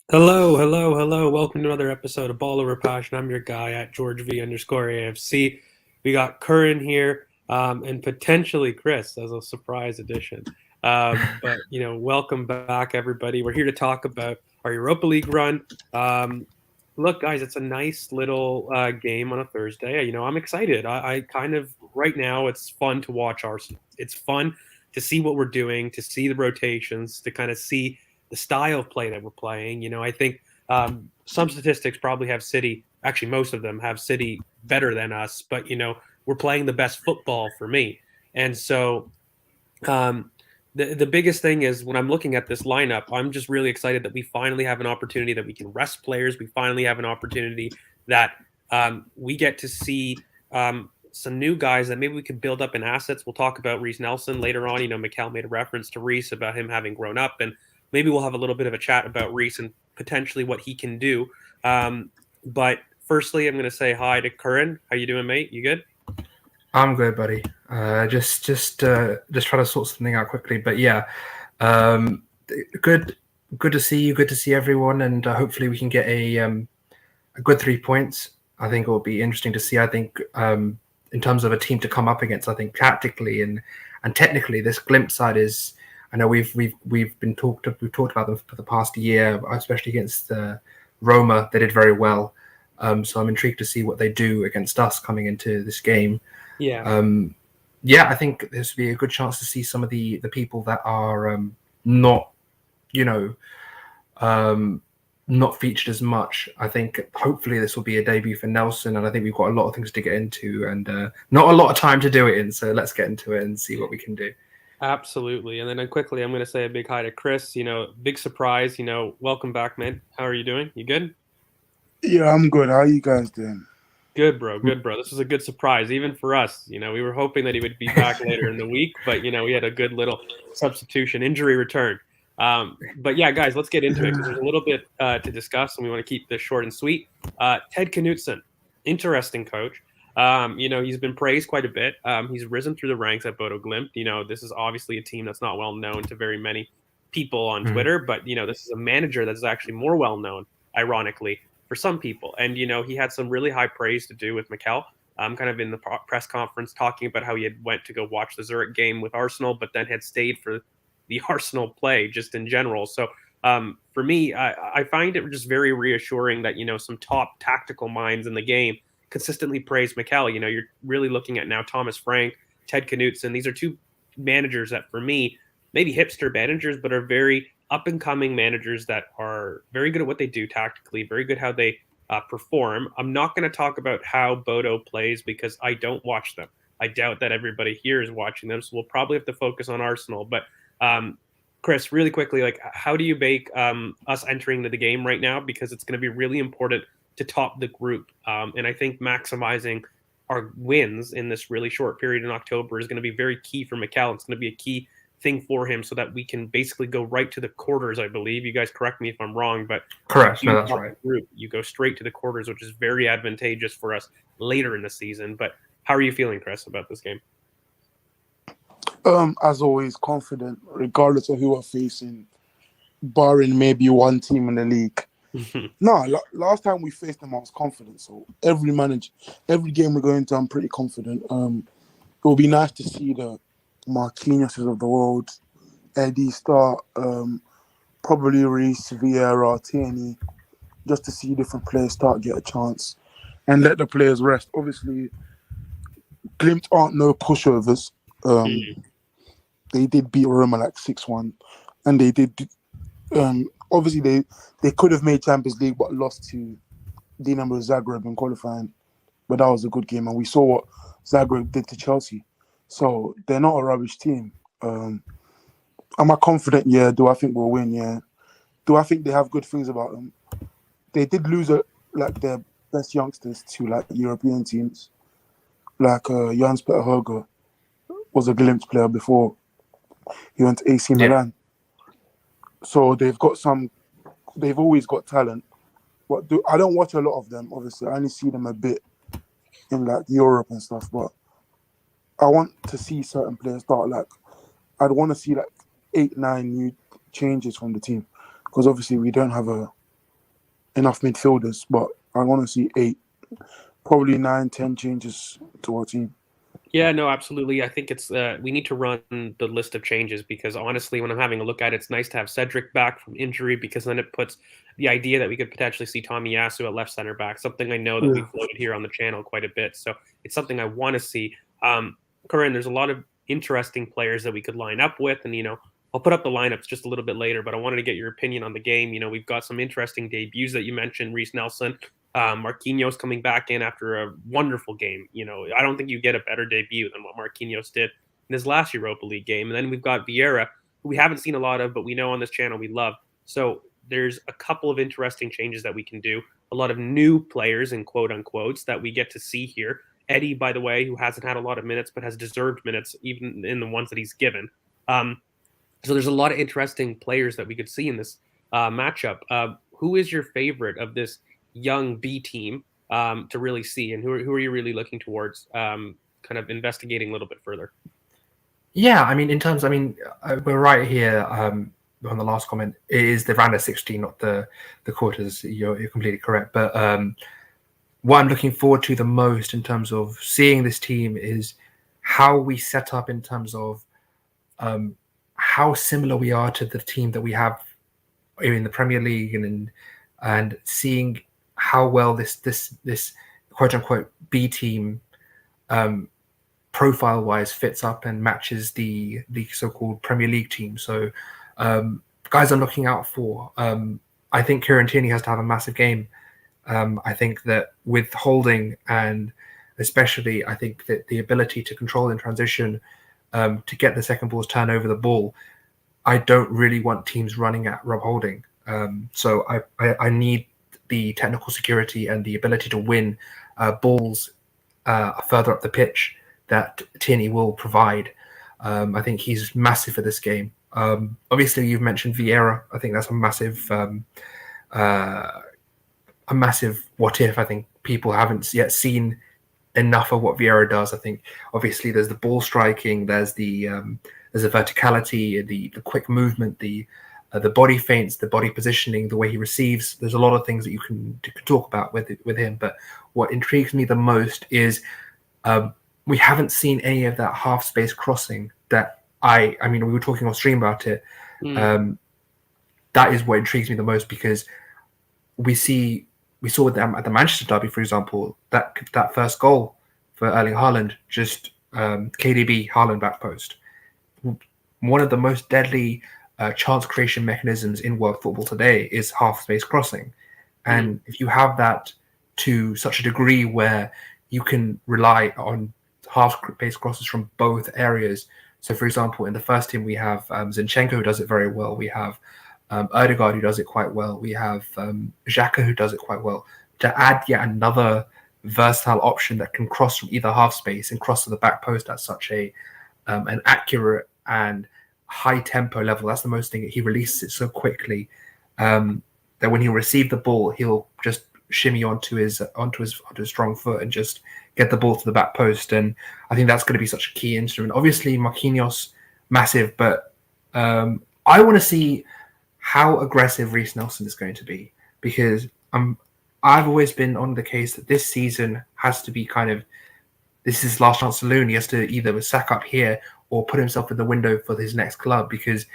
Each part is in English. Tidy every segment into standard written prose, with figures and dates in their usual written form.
Hello. Welcome to another episode of Ball Over Passion. I'm your guy at GeorgeV_AFC. We got Curran here and potentially Chris as a surprise addition. But welcome back, everybody. We're here to talk about our Europa League run. Look, guys, it's a nice little game on a Thursday. I'm excited. I kind of right now it's fun to watch Arsenal. It's fun to see what we're doing, to see the rotations, to kind of see the style of play that we're playing. I think some statistics probably have City, actually most of them have City better than us, but we're playing the best football for me. And so the biggest thing is when I'm looking at this lineup, I'm just really excited that we finally have an opportunity that we can rest players. We finally have an opportunity that we get to see some new guys that maybe we could build up in assets. We'll talk about Reece Nelson later on. Mikel made a reference to Reece about him having grown up, and maybe we'll have a little bit of a chat about Reece and potentially what he can do. But firstly, I'm going to say hi to Curran. How you doing, mate? You good? I'm good, buddy. Just trying to sort something out quickly. But yeah, good to see you. Good to see everyone, and hopefully we can get a good 3 points. I think it will be interesting to see. I think in terms of a team to come up against, I think tactically and technically, this Glimt side is. I know we've talked about them for the past year, especially against Roma. They did very well, so I'm intrigued to see what they do against us coming into this game. Yeah. I think this would be a good chance to see some of the people that are not featured as much. I think hopefully this will be a debut for Nelson, and I think we've got a lot of things to get into and not a lot of time to do it in. So let's get into it and see what we can do. Absolutely. And then quickly, I'm going to say a big hi to Chris. Big surprise. Welcome back, man. How are you doing? You good? Yeah, I'm good. How are you guys doing? Good, bro. This was a good surprise, even for us. We were hoping that he would be back later in the week, but, we had a good little substitution, injury return. But yeah, guys, let's get into it because there's a little bit to discuss, and we want to keep this short and sweet. Ted Knutson, interesting coach. He's been praised quite a bit. He's risen through the ranks at Bodø Glimt. This is obviously a team that's not well known to very many people on Twitter, but, this is a manager that's actually more well known, ironically, for some people. And, he had some really high praise to do with Mikel, kind of in the press conference talking about how he had went to go watch the Zurich game with Arsenal, but then had stayed for the Arsenal play just in general. So for me, I find it just very reassuring that, some top tactical minds in the game consistently praise Mikel. You're really looking at now Thomas Frank, Ted Knutson. These are two managers that, for me, maybe hipster managers, but are very up-and-coming managers that are very good at what they do tactically, very good how they perform. I'm not going to talk about how Bodø plays because I don't watch them. I doubt that everybody here is watching them, so we'll probably have to focus on Arsenal. But Chris, really quickly, how do you bake us entering into the game right now? Because it's going to be really important to top the group. And I think maximizing our wins in this really short period in October is going to be very key for Mikel. It's going to be a key thing for him so that we can basically go right to the quarters, I believe. You guys correct me if I'm wrong, but correct. No, that's right. Group, you go straight to the quarters, which is very advantageous for us later in the season. But how are you feeling, Chris, about this game? As always, confident, regardless of who we're facing, barring maybe one team in the league. No, last time we faced them, I was confident. So every game we're going to, I'm pretty confident. It will be nice to see the Marquinhos of the world, Eddie start, probably Reece, Vieira, Tierney, just to see different players get a chance and let the players rest. Obviously, Glimt aren't no pushovers. They did beat Roma 6-1, and they did. Obviously, they could have made Champions League, but lost to Dinamo Zagreb in qualifying. But that was a good game, and we saw what Zagreb did to Chelsea. So they're not a rubbish team. Am I confident? Yeah. Do I think we'll win? Yeah. Do I think they have good things about them? They did lose their best youngsters to European teams. Jans Peter Højgaard was a Glimt player before he went to AC Milan. So they've always got talent. But I don't watch a lot of them, obviously. I only see them a bit in Europe and stuff. But I want to see certain players start. I'd want to see like 8, 9 new changes from the team, because obviously we don't have enough midfielders. But I want to see 8, probably 9, 10 changes to our team. Yeah, no, absolutely. I think it's we need to run the list of changes, because honestly, when I'm having a look at it, it's nice to have Cedric back from injury, because then it puts the idea that we could potentially see Tommy Yasu at left center back, something I know that we floated here on the channel quite a bit. So it's something I want to see. Corinne, there's a lot of interesting players that we could line up with, and I'll put up the lineups just a little bit later, but I wanted to get your opinion on the game. We've got some interesting debuts that you mentioned, Reece Nelson. Marquinhos coming back in after a wonderful game. I don't think you get a better debut than what Marquinhos did in his last Europa League game. And then we've got Vieira, who we haven't seen a lot of, but we know on this channel we love. So there's a couple of interesting changes that we can do. A lot of new players, in quote unquotes, that we get to see here. Eddie, by the way, who hasn't had a lot of minutes, but has deserved minutes, even in the ones that he's given. So there's a lot of interesting players that we could see in this matchup. Who is your favorite of this young B team to really see, and who are you really looking towards kind of investigating a little bit further? Yeah, we're right here on the last comment. It is the round of 16, not the quarters. You're completely correct. But what I'm looking forward to the most in terms of seeing this team is how we set up in terms of how similar we are to the team that we have in the Premier League, and seeing how well this quote unquote B team profile wise fits up and matches the so-called Premier League team. So guys I'm looking out for. I think Kieran Tierney has to have a massive game. I think that with holding, and especially I think that the ability to control in transition, to get the second balls turn over the ball, I don't really want teams running at Rob Holding. So I need the technical security and the ability to win balls further up the pitch that Tierney will provide. I think he's massive for this game. Obviously, you've mentioned Vieira. I think that's a massive what if. I think people haven't yet seen enough of what Vieira does. I think obviously there's the ball striking, there's the verticality, the quick movement, the body feints, the body positioning, the way he receives. There's a lot of things that you can talk about with him. But what intrigues me the most is we haven't seen any of that half space crossing that we were talking off stream about it. That is what intrigues me the most, because we saw with them at the Manchester derby, for example, that first goal for Erling Haaland, just KDB Haaland back post. One of the most deadly chance creation mechanisms in world football today is half space crossing. And if you have that to such a degree where you can rely on half space crosses from both areas. So, for example, in the first team, we have Zinchenko, who does it very well. We have Ødegaard, who does it quite well. We have Xhaka, who does it quite well. To add yet another versatile option that can cross from either half space and cross to the back post at such an accurate and high tempo level. That's the most thing. He releases it so quickly that when he'll receive the ball, he'll just shimmy onto his strong foot and just get the ball to the back post. And I think that's going to be such a key instrument. Obviously, Marquinhos, massive, but I want to see how aggressive Reece Nelson is going to be, because I've always been on the case that this season has to be this is his last chance saloon. He has to either sack up here or put himself in the window for his next club, because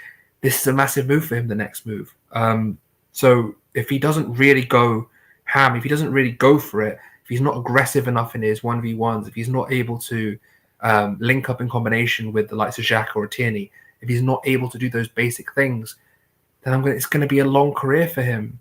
this is a massive move for him, the next move. So if he doesn't really go ham, if he doesn't really go for it, if he's not aggressive enough in his 1v1s, if he's not able to link up in combination with the likes of Xhaka or Tierney, if he's not able to do those basic things, then it's going to be a long career for him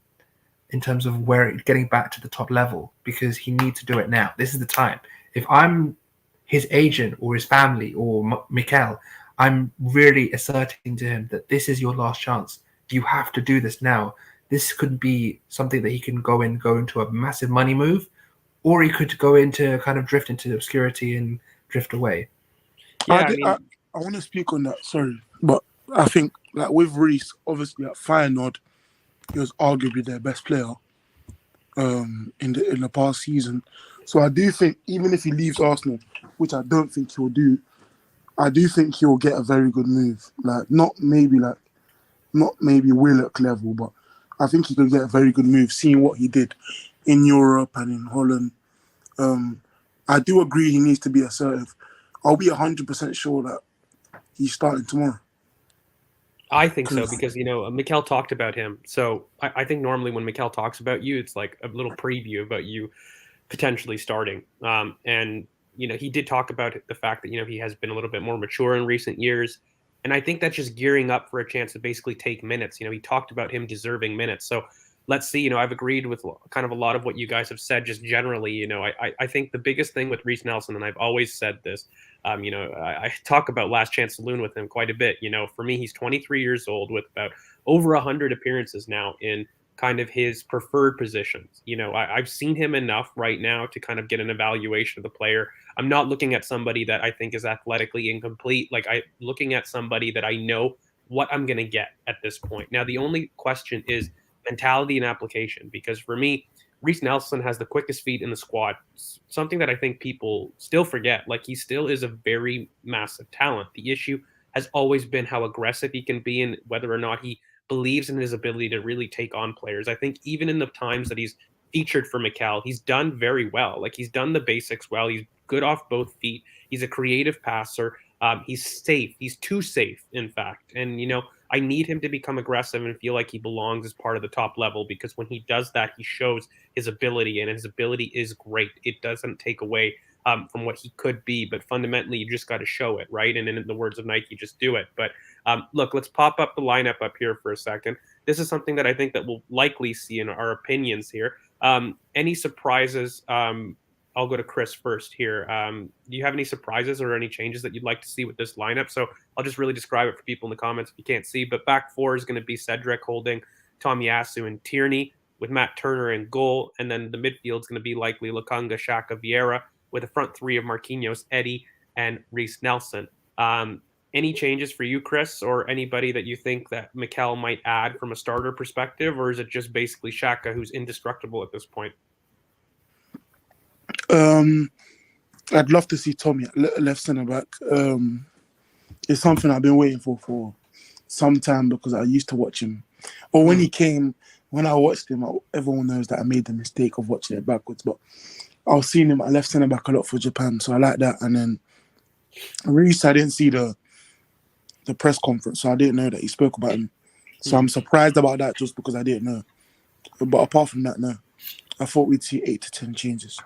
in terms of getting back to the top level, because he needs to do it now. This is the time. If I'm his agent or his family or Mikel, I'm really asserting to him that this is your last chance. You have to do this now. This could be something that he can go into a massive money move, or he could go into drift into obscurity and drift away. Yeah, I want to speak on that. Sorry, but I think with Reece, obviously at Feyenoord, he was arguably their best player in the past season. So I do think even if he leaves Arsenal, which I don't think he'll do, I do think he'll get a very good move. Not maybe Willock level, but I think he could get a very good move, seeing what he did in Europe and in Holland. I do agree he needs to be assertive. Are we 100% sure that he's starting tomorrow? I think so, because, Mikel talked about him. So I think normally when Mikel talks about you, it's like a little preview about you potentially starting. And he did talk about the fact that, he has been a little bit more mature in recent years. And I think that's just gearing up for a chance to basically take minutes. He talked about him deserving minutes. So let's see. I've agreed with kind of a lot of what you guys have said just generally. I think the biggest thing with Reiss Nelson, and I've always said this, I talk about last chance saloon with him quite a bit. For me, he's 23 years old with about over 100 appearances now in kind of his preferred positions. I've seen him enough right now to kind of get an evaluation of the player. I'm not looking at somebody that I think is athletically incomplete. I'm looking at somebody that I know what I'm going to get at this point. Now, the only question is mentality and application, because for me, Reiss Nelson has the quickest feet in the squad, something that I think people still forget. He still is a very massive talent. The issue has always been how aggressive he can be and whether or not he believes in his ability to really take on players. I think even in the times that he's featured for Mikel, he's done very well. He's done the basics well. He's good off both feet. He's a creative passer. He's safe. He's too safe, in fact. And, I need him to become aggressive and feel like he belongs as part of the top level, because when he does that, he shows his ability, and his ability is great. It doesn't take away from what he could be, but fundamentally, you just got to show it, right? And in the words of Nike, just do it. But look, let's pop up the lineup up here for a second. This is something that I think that we'll likely see in our opinions here. Any surprises? I'll go to Chris first here. Do you have any surprises or any changes that you'd like to see with this lineup? So I'll just really describe it for people in the comments if you can't see. But back four is going to be Cedric Holding, Tomiyasu, and Tierney, with Matt Turner in goal. And then the midfield is going to be likely Lokonga, Xhaka, Vieira, with a front three of Marquinhos, Eddie, and Reiss Nelson. Any changes for you, Chris, or anybody that you think that Mikel might add from a starter perspective, or is it just basically Xhaka, who's indestructible at this point? I'd love to see Tommy left centre back. It's something I've been waiting for some time, because I used to watch him. Or when he came, when I watched him, everyone knows that I made the mistake of watching it backwards. But I was seeing him at left centre back a lot for Japan, so I like that. And then Reiss, I didn't see the press conference, so I didn't know that he spoke about him. So I'm surprised about that, just because I didn't know. But apart from that, no. I thought we'd see 8 to 10 changes.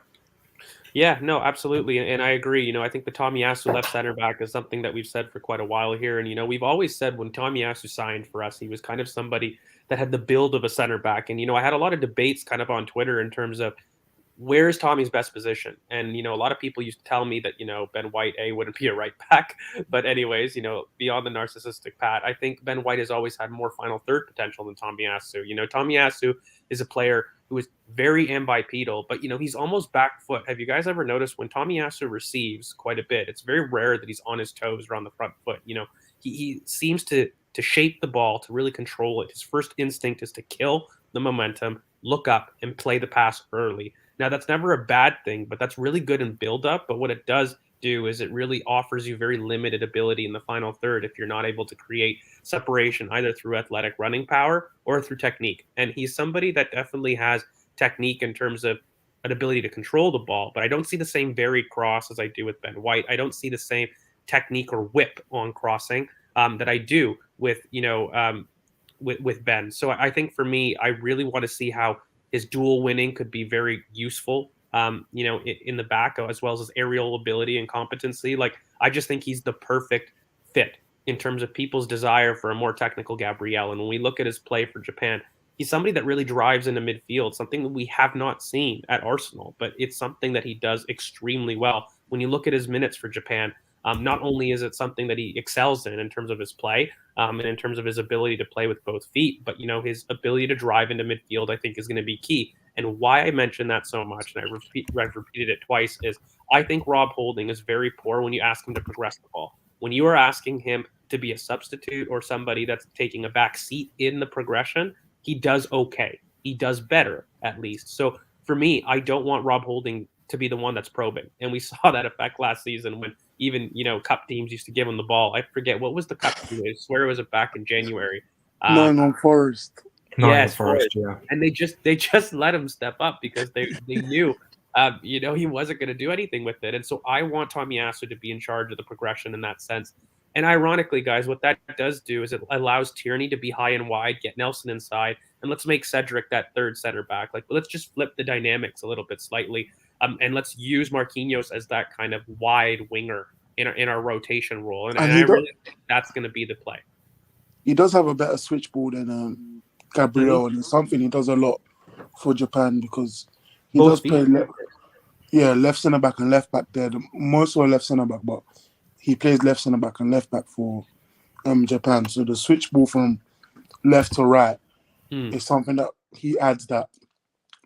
Yeah, no, absolutely. And I agree. I think the Tomiyasu left center back is something that we've said for quite a while here. And, we've always said when Tomiyasu signed for us, he was kind of somebody that had the build of a center back. And, I had a lot of debates kind of on Twitter in terms of where is Tommy's best position? And, a lot of people used to tell me that, Ben White, wouldn't be a right back. But anyways, beyond the narcissistic Pat, I think Ben White has always had more final third potential than Tomiyasu. Tomiyasu is a player who is very ambipedal, but, he's almost back foot. Have you guys ever noticed when Tomiyasu receives quite a bit, it's very rare that he's on his toes or on the front foot. He seems to shape the ball, to really control it. His first instinct is to kill the momentum, look up, and play the pass early. Now, that's never a bad thing, but that's really good in build-up. But what it does do is it really offers you very limited ability in the final third if you're not able to create separation either through athletic running power or through technique. And he's somebody that definitely has technique in terms of an ability to control the ball, but I don't see the same varied cross as I do with Ben White. I don't see the same technique or whip on crossing that I do with, with Ben. So I think for me, I really want to see how his dual winning could be very useful, in the back, as well as his aerial ability and competency. I just think he's the perfect fit in terms of people's desire for a more technical Gabriel. And when we look at his play for Japan, he's somebody that really drives into midfield, something that we have not seen at Arsenal, but it's something that he does extremely well. When you look at his minutes for Japan, not only is it something that he excels in terms of his play and in terms of his ability to play with both feet, but, his ability to drive into midfield, I think, is going to be key. And why I mention that so much, and I've repeated it twice, is I think Rob Holding is very poor when you ask him to progress the ball. When you are asking him to be a substitute or somebody that's taking a back seat in the progression, he does okay. He does better, at least. So for me, I don't want Rob Holding to be the one that's probing. And we saw that effect last season when even, cup teams used to give him the ball. I forget, what was the cup team? I swear it was back in January. No, Forest. Yes, Forest, yeah. And they just let him step up because they knew, he wasn't going to do anything with it. And so I want Tomiyasu to be in charge of the progression in that sense. And ironically, guys, what that does do is it allows Tierney to be high and wide, get Nelson inside, and let's make Cedric that third center back. Like, let's just flip the dynamics a little bit slightly, and let's use Marquinhos as that kind of wide winger in our rotation role. And I really think that's going to be the play. He does have a better switchboard than Gabriel, and it's something he does a lot for Japan because he does play left centre back and left back there. Most of left centre back, but he plays left centre back and left back for Japan. So the switchboard from left to right is something that he adds that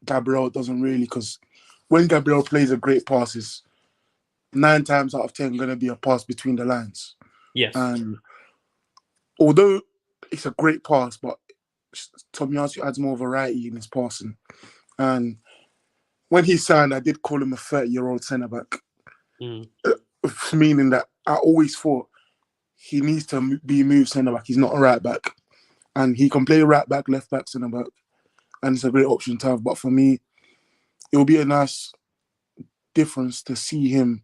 Gabriel doesn't really, because when Gabriel plays a great pass, it's 9 times out of 10 going to be a pass between the lines. Yes. And although it's a great pass, but Tomiyasu adds more variety in his passing. And when he signed, I did call him a 30-year-old centre-back, meaning that I always thought he needs to be moved centre-back. He's not a right-back. And he can play right-back, left-back, centre-back. And it's a great option to have. But for me, it will be a nice difference to see him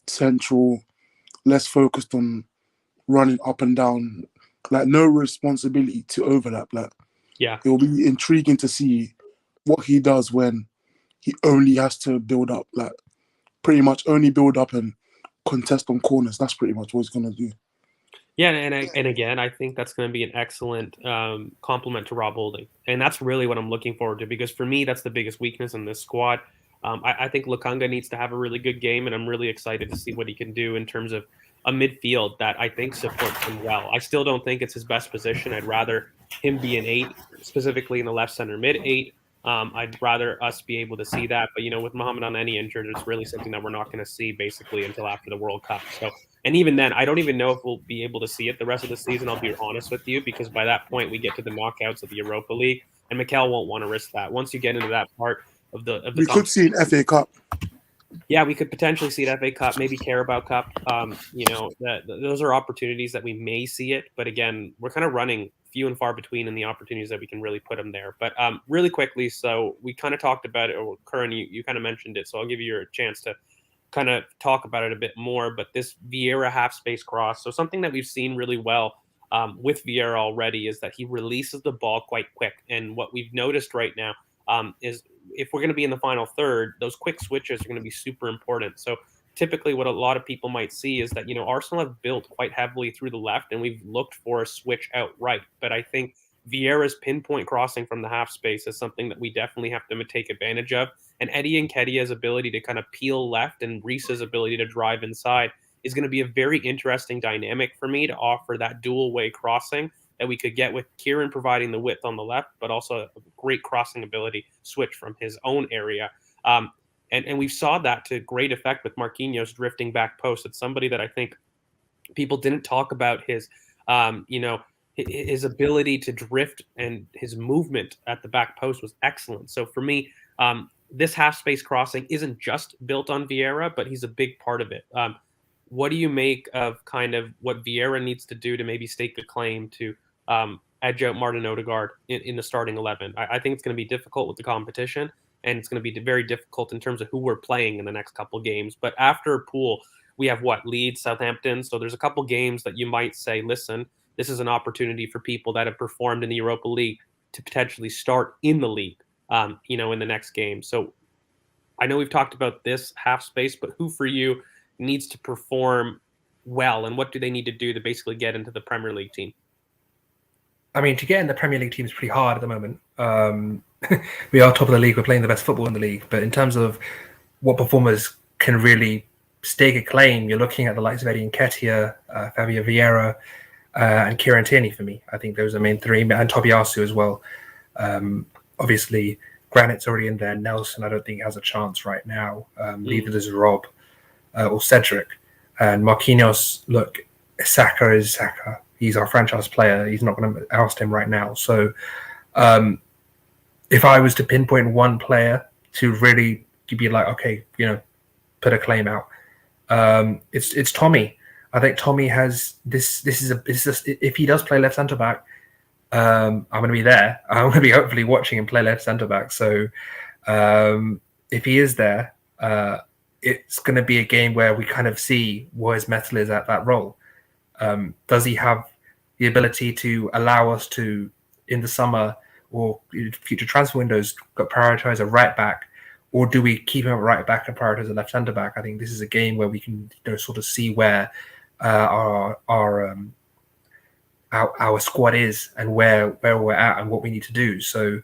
central, less focused on running up and down, like no responsibility to overlap. Like, yeah, it will be intriguing to see what he does when he only has to build up, like pretty much only build up and contest on corners. That's pretty much what he's going to do. Yeah, and again, I think that's going to be an excellent compliment to Rob Holding, and that's really what I'm looking forward to, because for me, that's the biggest weakness in this squad. I think Lukanga needs to have a really good game, and I'm really excited to see what he can do in terms of a midfield that I think supports him well. I still don't think it's his best position. I'd rather him be an 8, specifically in the left center mid 8. I'd rather us be able to see that. But, with Mohamed Elneny injured, it's really something that we're not going to see basically until after the World Cup. So, and even then, I don't even know if we'll be able to see it the rest of the season, I'll be honest with you, because by that point we get to the knockouts of the Europa League, and Mikel won't want to risk that. Once you get into that part of the we could see an FA Cup. Yeah, we could potentially see an FA Cup, maybe Carabao Cup. Those are opportunities that we may see it. But again, we're kind of running few and far between in the opportunities that we can really put them there. But really quickly, so we kind of talked about it, or Curran, you kind of mentioned it, so I'll give you your chance to kind of talk about it a bit more. But this Vieira half-space cross, so something that we've seen really well with Vieira already is that he releases the ball quite quick. And what we've noticed right now is if we're going to be in the final third, those quick switches are going to be super important. So typically what a lot of people might see is that, Arsenal have built quite heavily through the left, and we've looked for a switch out right. But I think Vieira's pinpoint crossing from the half space is something that we definitely have to take advantage of. And Eddie Nketiah's ability to kind of peel left and Reese's ability to drive inside is going to be a very interesting dynamic for me to offer that dual way crossing that we could get with Kieran providing the width on the left, but also a great crossing ability switch from his own area. And we saw that to great effect with Marquinhos drifting back post. It's somebody that I think people didn't talk about his ability to drift, and his movement at the back post was excellent. So for me, this half space crossing isn't just built on Vieira, but he's a big part of it. What do you make of kind of what Vieira needs to do to maybe stake a claim to edge out Martin Odegaard in the starting 11? I think it's going to be difficult with the competition, and it's going to be very difficult in terms of who we're playing in the next couple games. But after a pool, we have Leeds, Southampton. So there's a couple games that you might say, listen, this is an opportunity for people that have performed in the Europa League to potentially start in the league, in the next game. So I know we've talked about this half space, but who for you needs to perform well, and what do they need to do to basically get into the Premier League team? I mean, to get in the Premier League team is pretty hard at the moment. We are top of the league. We're playing the best football in the league. But in terms of what performers can really stake a claim, you're looking at the likes of Eddie Nketiah, Fabio Vieira, and Kieran Tierney for me. I think those are the main three, and Tomiyasu as well. Obviously, Granit's already in there. Nelson, I don't think has a chance right now. Neither does Rob or Cedric. And Marquinhos, look, Saka is Saka. He's our franchise player. He's not going to oust him right now. So if I was to pinpoint one player to really be like, okay, put a claim out, It's Tommy. I think Tommy has this. If he does play left centre back, I'm going to be there. I'm going to be hopefully watching him play left centre back. So if he is there, it's going to be a game where we kind of see what his mettle is at that role. Does he have the ability to allow us to, in the summer or future transfer windows, prioritize a right back, or do we keep him at right back and prioritize a left centre back? I think this is a game where we can sort of see where our squad is and where we're at and what we need to do. So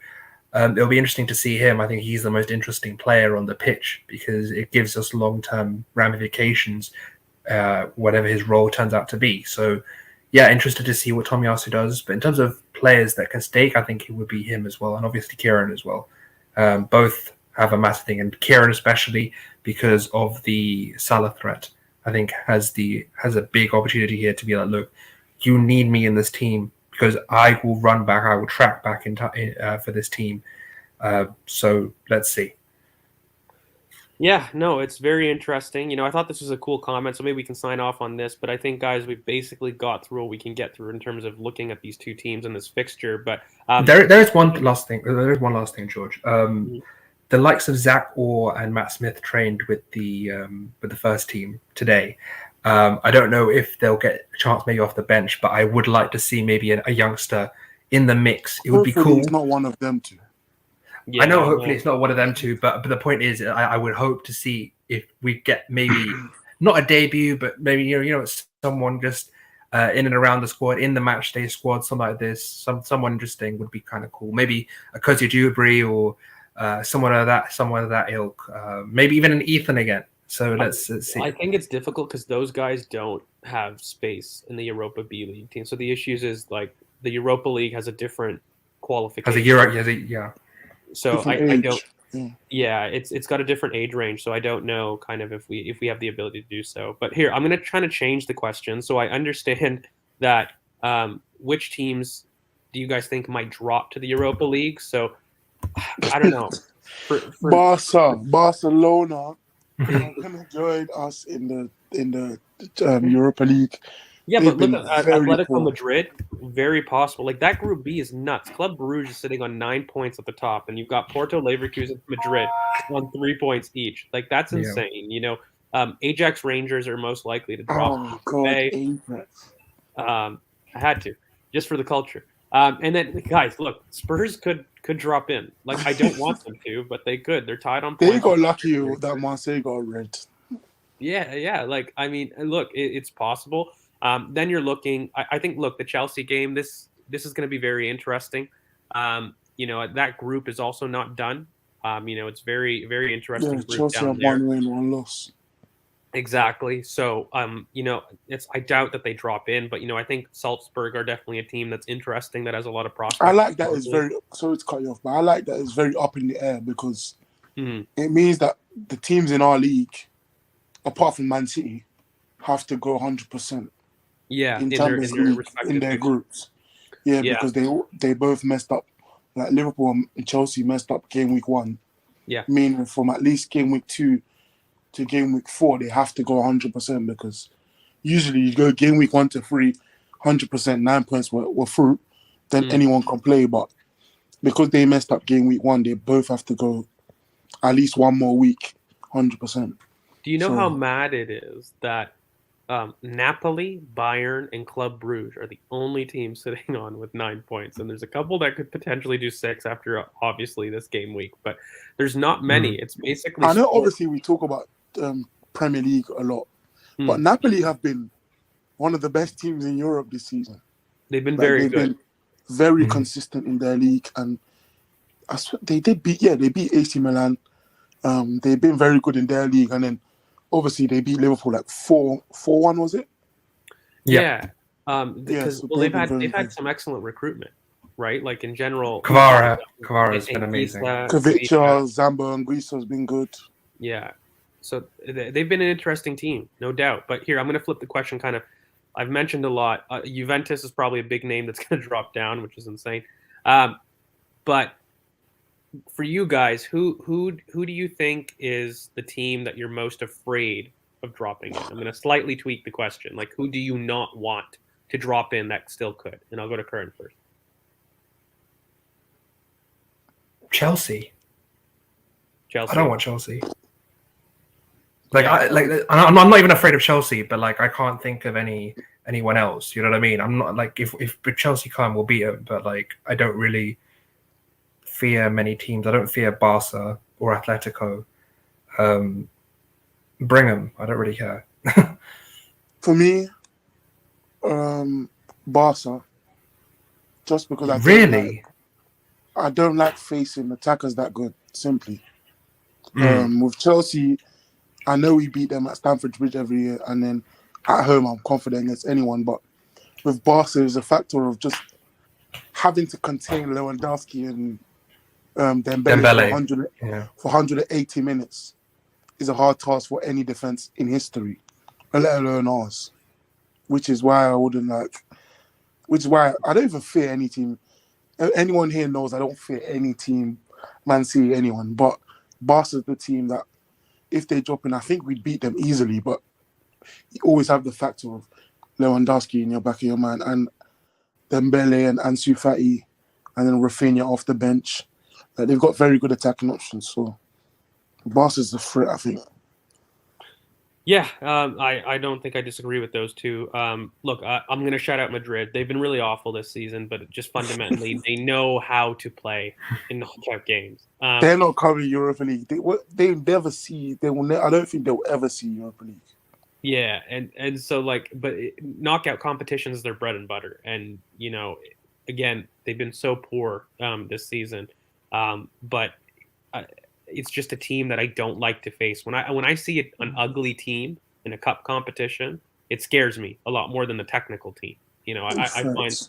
it'll be interesting to see him. I think he's the most interesting player on the pitch because it gives us long-term ramifications, whatever his role turns out to be. So yeah, interested to see what Tomiyasu does. But in terms of players that can stake, I think it would be him as well, and obviously Kieran as well. Both have a massive thing, and Kieran especially because of the Salah threat, I think has a big opportunity here to be like, look, you need me in this team because I will run back, I will track back for this team. So let's see. Yeah, no, it's very interesting. I thought this was a cool comment, so maybe we can sign off on this. But I think, guys, we've basically got through what we can get through in terms of looking at these two teams in this fixture. But there is one last thing. There is one last thing, George. The likes of Zach Orr and Matt Smith trained with the first team today. I don't know if they'll get a chance maybe off the bench, but I would like to see maybe a youngster in the mix. It would be cool. It's not one of them two. Yeah, I know. Hopefully, it's not one of them two. But the point is, I would hope to see if we get maybe not a debut, but maybe it's someone just in and around the squad, in the match day squad, something like this. Someone interesting would be kind of cool. Maybe a Cozy Dewberry or someone of that ilk. Maybe even an Ethan again. So let's see. I think it's difficult because those guys don't have space in the Europa B League team. So the issues is like the Europa League has a different qualification. Yeah. So I don't. Yeah, it's got a different age range. So I don't know kind of if we have the ability to do so. But here I'm going to try to change the question. So I understand that which teams do you guys think might drop to the Europa League? So I don't know. Barcelona. Are going to join us in the Europa League. Yeah, but look at Atletico Madrid, very possible. Like that Group B is nuts. Club Brugge is sitting on 9 points at the top, and you've got Porto, Leverkusen, Madrid on 3 points each. Like that's insane. Ajax Rangers are most likely to drop. Oh God, Ajax. I had to just for the culture. And then guys, look, Spurs could drop in. Like I don't want them to, but they could. They're tied on points. They got lucky that Marseille got red. Yeah. Like I mean, look, it's possible. Then you're looking. I think. Look, the Chelsea game. This is going to be very interesting. That group is also not done. It's very very interesting. Yeah, group Chelsea down have there. 1 win, 1 loss. Exactly. So, I doubt that they drop in, but I think Salzburg are definitely a team that's interesting that has a lot of prospects. I like that it's very. Sorry to cut you off, but I like that it's very up in the air because it means that the teams in our league, apart from Man City, have to go 100%. Yeah, in their groups. Yeah, because they both messed up. Like Liverpool and Chelsea messed up game week 1. Yeah. Meaning from at least game week 2 to game week 4, they have to go 100% because usually you go game week 1 to 3, 100%, 9 points were through. Then anyone can play. But because they messed up game week 1, they both have to go at least 1 more week, 100%. Do you know how mad it is that Napoli, Bayern, and Club Brugge are the only teams sitting on with 9 points, and there's a couple that could potentially do 6 after obviously this game week, but there's not many. It's basically. I know. Obviously, we talk about Premier League a lot, but Napoli have been one of the best teams in Europe this season. They've been very good, been very consistent in their league, and I swear they beat AC Milan. They've been very good in their league, and then. Obviously, they beat Liverpool like 4-1, was it? Yeah. Because they've had some excellent recruitment, right? Like in general, Kvara has been amazing. Kavica, Zambo, and Guiso has been good. Yeah. So they've been an interesting team, no doubt. But here, I'm going to flip the question kind of. I've mentioned a lot. Juventus is probably a big name that's going to drop down, which is insane. But for you guys, who do you think is the team that you're most afraid of dropping in. I'm going to slightly tweak the question. Like, who do you not want to drop in that still could? And I'll go to Curran first. Chelsea. Chelsea. I don't want Chelsea. Like, I'm not even afraid of Chelsea, but like, I can't think of anyone else. You know what I mean? I'm not like, if Chelsea come, we'll beat them. But like, I don't really fear many teams. I don't fear Barca or Atletico. Bring them. I don't really care. For me, Barca. Just because I don't like facing attackers that good. Simply. With Chelsea, I know we beat them at Stamford Bridge every year, and then at home I'm confident against anyone. But with Barca, there's a factor of just having to contain Lewandowski and Dembele for 180 minutes is a hard task for any defense in history, let alone ours. Which is why I don't even fear any team. Anyone here knows I don't fear any team, Man City, anyone. But Barca's the team that, if they drop in, I think we'd beat them easily. But you always have the factor of Lewandowski in your back of your mind, and Dembele and Ansu Fati, and then Rafinha off the bench. Like, they've got very good attacking options. So Barca's the threat, I think. Yeah, I don't think I disagree with those two. Look, I'm going to shout out Madrid. They've been really awful this season, but just fundamentally, they know how to play in knockout games. They're not covering Europa League. They never see. They will. I don't think they'll ever see Europa League. Yeah, and so like, but knockout competitions is their bread and butter, and again, they've been so poor this season, but. It's just a team that I don't like to face. When I see an ugly team in a cup competition, it scares me a lot more than the technical team. I find,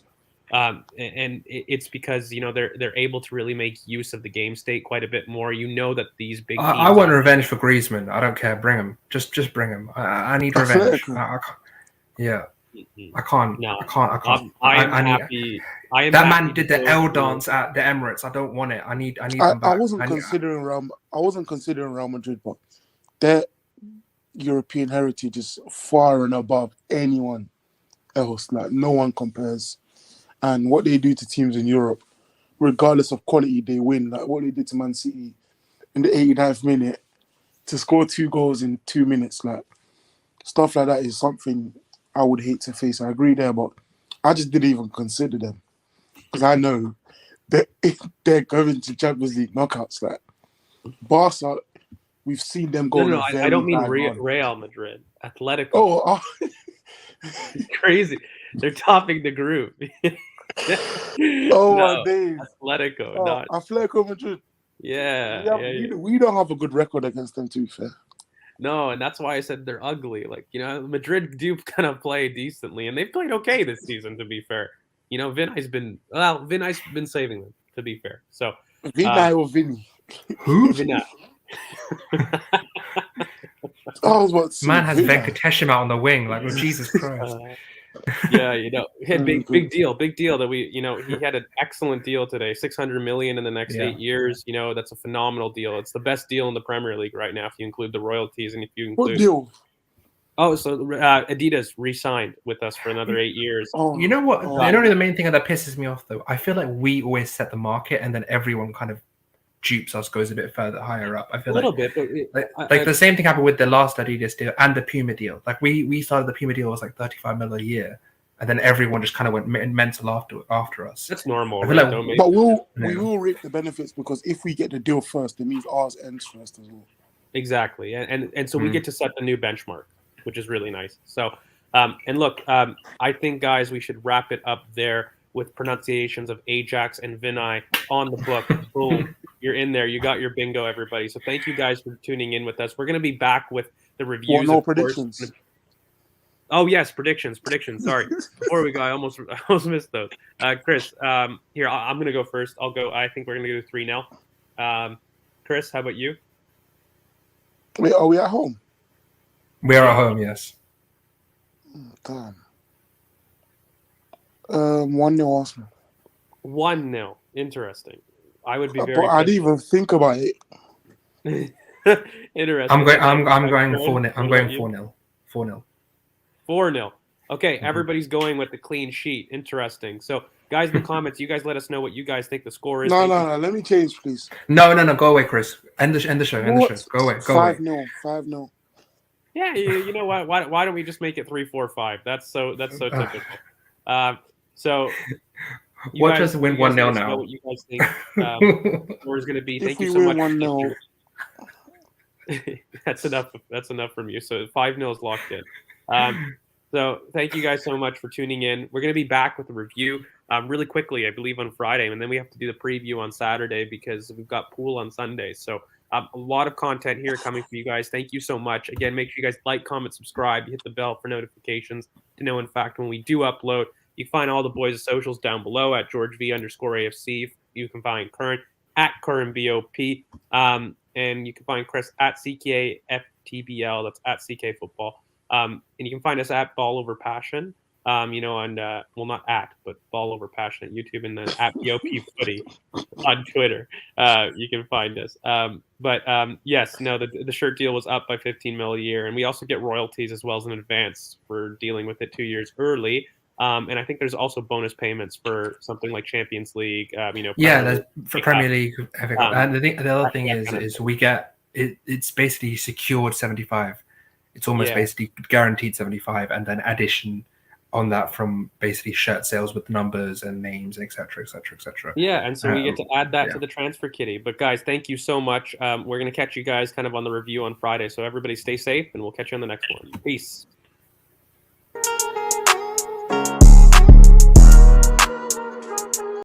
and it's because they're able to really make use of the game state quite a bit more. That these big teams. I want revenge for Griezmann. I don't care. Bring him. Just bring him. I need revenge. Yeah. I can't. No, I can't. I am happy. That man did the L dance at the Emirates. I don't want it. I need them back. I wasn't considering Real Madrid, but their European heritage is far and above anyone else. Like, no one compares. And what they do to teams in Europe, regardless of quality, they win. Like what they did to Man City in the 89th minute to score 2 goals in 2 minutes. Like, stuff like that is something I would hate to face. I agree there, but I just didn't even consider them because I know that if they're going to Champions League knockouts, like Barca, we've seen them go. No, I don't mean Real Madrid, Atletico. Oh. Crazy! They're topping the group. My days! Atletico, Atletico Madrid. Yeah, we don't have a good record against them, to be fair. No, and that's why I said they're ugly. Like, Madrid do kind of play decently, and they've played okay this season, to be fair. Vinay's been saving them, to be fair. So Vinay or Vinny? Who? Vinay. Man has Venkatesham out on the wing. Like, Jesus Christ. Big deal that he had an excellent deal today, 600 million in the next 8 years. That's a phenomenal deal. It's the best deal in the Premier League right now if you include the royalties and if you include. What deal? Oh, so Adidas re-signed with us for another 8 years. Oh, you know what? The main thing that pisses me off though, I feel like we always set the market and then everyone kind of dupes us, goes a bit further higher up. I feel a little bit, but the same thing happened with the last Adidas deal and the Puma deal. Like we started the Puma deal was like 35 mil a year, and then everyone just kind of went mental after us. That's normal, right? But we will reap the benefits because if we get the deal first, it means ours ends first as well. Exactly, and so we get to set the new benchmark, which is really nice. So, and look, I think guys, we should wrap it up there with pronunciations of Ajax and Vinay on the book. Boom. You're in there. You got your bingo, everybody. So thank you guys for tuning in with us. We're going to be back with the reviews. Predictions. Oh, yes, predictions. Sorry. Before we go, I almost missed those. Chris, here, I'm going to go first. I think we're going to do 3 now. Chris, how about you? Wait, are we at home? We are at home, yes. Damn. 1-0 Arsenal. 1-0. Interesting. I would be very. But I didn't even think about it. Interesting. I'm going 4-0. I'm going you? 4-0. 4-0. 4-0. Okay, everybody's going with the clean sheet. Interesting. So, guys, in the comments, you guys let us know what you guys think the score is. No, Thank no, you. no. Let me change, please. No. Go away, Chris. End the show. End the show. Go away. Go away. 5-0. 5-0. Yeah, you know what? Why don't we just make it 3-4-5? That's so typical. So you Watch guys, us win you guys 1-0 let us now. know what you guys think the score is going to be. If Thank we you so win much. 1-0. That's enough. That's enough from you. So 5-0 is locked in. So thank you guys so much for tuning in. We're going to be back with a review really quickly, I believe, on Friday, and then we have to do the preview on Saturday because we've got pool on Sunday. So a lot of content here coming for you guys. Thank you so much. Again, make sure you guys like, comment, subscribe, hit the bell for notifications to know, in fact, when we do upload. You can find all the boys' socials down below at GeorgeV_AFC. You can find Curran at CurranBOP. And you can find Chris at CKFTBL. That's at CK Football. And you can find us at Ball Over Passion. On well, not at, but Ball Over Passion at YouTube, and then at BOP Footy on Twitter. You can find us. Yes, no, the shirt deal was up by 15 mil a year, and we also get royalties as well as an advance for dealing with it 2 years early. And I think there's also bonus payments for something like Champions League. For Premier League. And the other thing is we get it. It's basically secured 75. It's almost basically guaranteed 75, and then addition on that from basically shirt sales with numbers and names, etc., etc., etc. Yeah, and so we get to add that to the transfer kitty. But guys, thank you so much. We're going to catch you guys kind of on the review on Friday. So everybody stay safe, and we'll catch you on the next one. Peace.